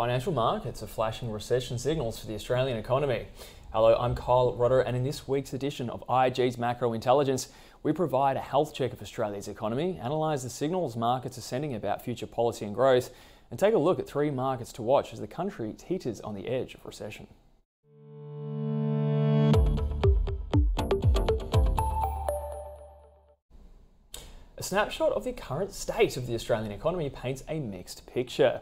Financial markets are flashing recession signals for the Australian economy. Hello, I'm Kyle Rodder, and in this week's edition of IG's Macro Intelligence, we provide a health check of Australia's economy, analyse the signals markets are sending about future policy and growth, and take a look at three markets to watch as the country teeters on the edge of recession. A snapshot of the current state of the Australian economy paints a mixed picture.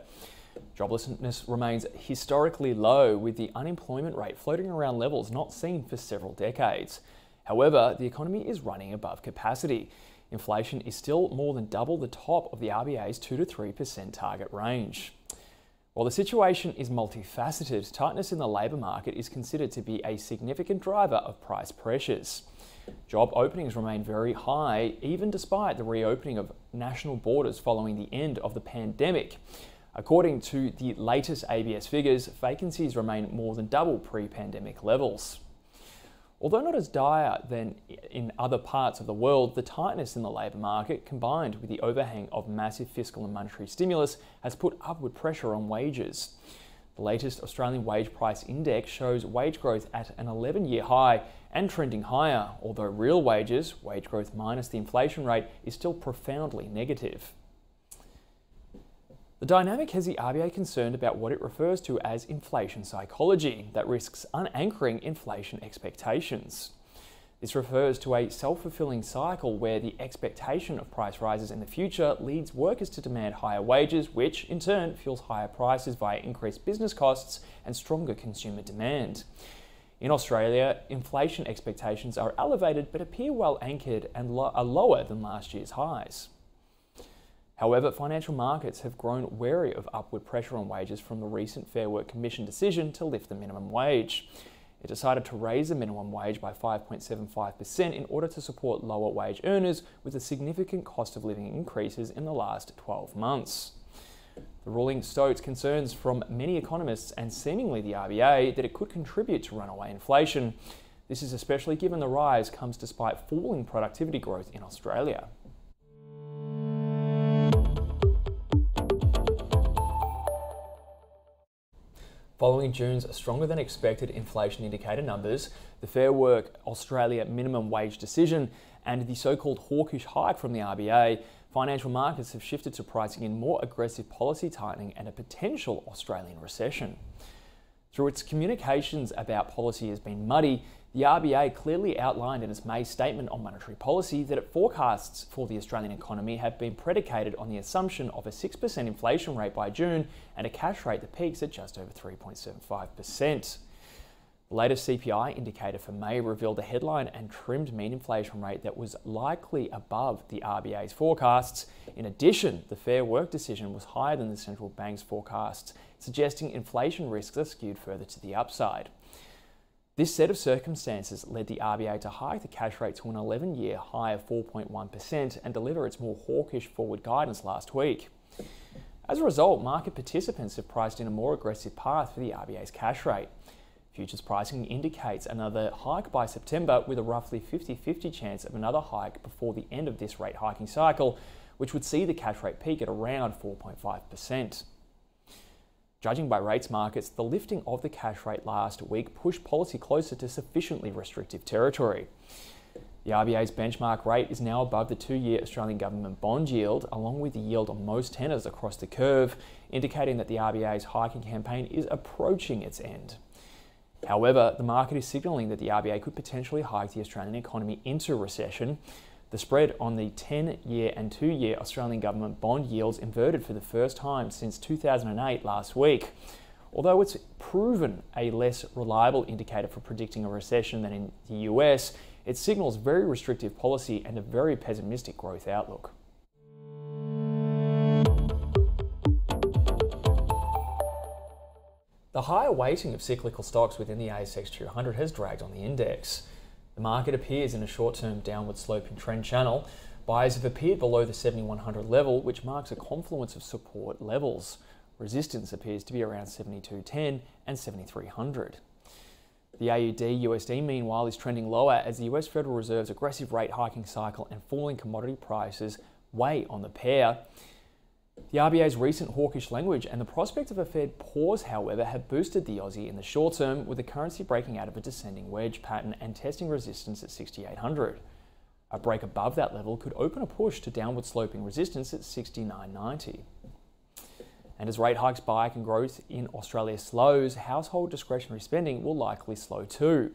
Joblessness remains historically low, with the unemployment rate floating around levels not seen for several decades. However, the economy is running above capacity. Inflation is still more than double the top of the RBA's 2 to 3% target range. While the situation is multifaceted, tightness in the labour market is considered to be a significant driver of price pressures. Job openings remain very high, even despite the reopening of national borders following the end of the pandemic. According to the latest ABS figures, vacancies remain more than double pre-pandemic levels. Although not as dire than in other parts of the world, the tightness in the labour market, combined with the overhang of massive fiscal and monetary stimulus, has put upward pressure on wages. The latest Australian Wage Price Index shows wage growth at an 11-year high and trending higher, although real wages, wage growth minus the inflation rate, is still profoundly negative. The dynamic has the RBA concerned about what it refers to as inflation psychology that risks unanchoring inflation expectations. This refers to a self-fulfilling cycle where the expectation of price rises in the future leads workers to demand higher wages, which in turn fuels higher prices via increased business costs and stronger consumer demand. In Australia, inflation expectations are elevated but appear well anchored and are lower than last year's highs. However, financial markets have grown wary of upward pressure on wages from the recent Fair Work Commission decision to lift the minimum wage. It decided to raise the minimum wage by 5.75% in order to support lower wage earners with the significant cost of living increases in the last 12 months. The ruling stoked concerns from many economists and seemingly the RBA that it could contribute to runaway inflation. This is especially given the rise comes despite falling productivity growth in Australia. Following June's stronger than expected inflation indicator numbers, the Fair Work Australia minimum wage decision, and the so-called hawkish hike from the RBA, financial markets have shifted to pricing in more aggressive policy tightening and a potential Australian recession. Through its communications about policy has been muddy, the RBA clearly outlined in its May statement on monetary policy that its forecasts for the Australian economy have been predicated on the assumption of a 6% inflation rate by June and a cash rate that peaks at just over 3.75%. The latest CPI indicator for May revealed a headline and trimmed mean inflation rate that was likely above the RBA's forecasts. In addition, the Fair Work decision was higher than the central bank's forecasts, suggesting inflation risks are skewed further to the upside. This set of circumstances led the RBA to hike the cash rate to an 11-year high of 4.1% and deliver its more hawkish forward guidance last week. As a result, market participants have priced in a more aggressive path for the RBA's cash rate. Futures pricing indicates another hike by September, with a roughly 50-50 chance of another hike before the end of this rate hiking cycle, which would see the cash rate peak at around 4.5%. Judging by rates markets, the lifting of the cash rate last week pushed policy closer to sufficiently restrictive territory. The RBA's benchmark rate is now above the 2-year Australian government bond yield, along with the yield on most tenors across the curve, indicating that the RBA's hiking campaign is approaching its end. However, the market is signalling that the RBA could potentially hike the Australian economy into recession. The spread on the 10-year and 2-year Australian government bond yields inverted for the first time since 2008 last week. Although it's proven a less reliable indicator for predicting a recession than in the US, it signals very restrictive policy and a very pessimistic growth outlook. The higher weighting of cyclical stocks within the ASX 200 has dragged on the index. The market appears in a short-term downward sloping trend channel. Buyers have appeared below the 7100 level, which marks a confluence of support levels. Resistance appears to be around 7210 and 7300. The AUD-USD, meanwhile, is trending lower as the US Federal Reserve's aggressive rate hiking cycle and falling commodity prices weigh on the pair. The RBA's recent hawkish language and the prospect of a Fed pause, however, have boosted the Aussie in the short term, with the currency breaking out of a descending wedge pattern and testing resistance at 6,800. A break above that level could open a push to downward sloping resistance at 69.90. And as rate hikes spike and growth in Australia slows, household discretionary spending will likely slow too.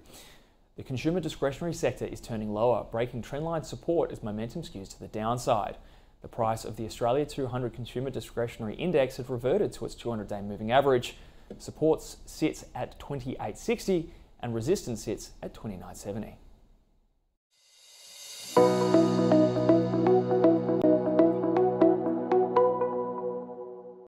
The consumer discretionary sector is turning lower, breaking trendline support as momentum skews to the downside. The price of the Australia 200 Consumer Discretionary Index has reverted to its 200-day moving average. Support sits at 28.60 and resistance sits at 29.70.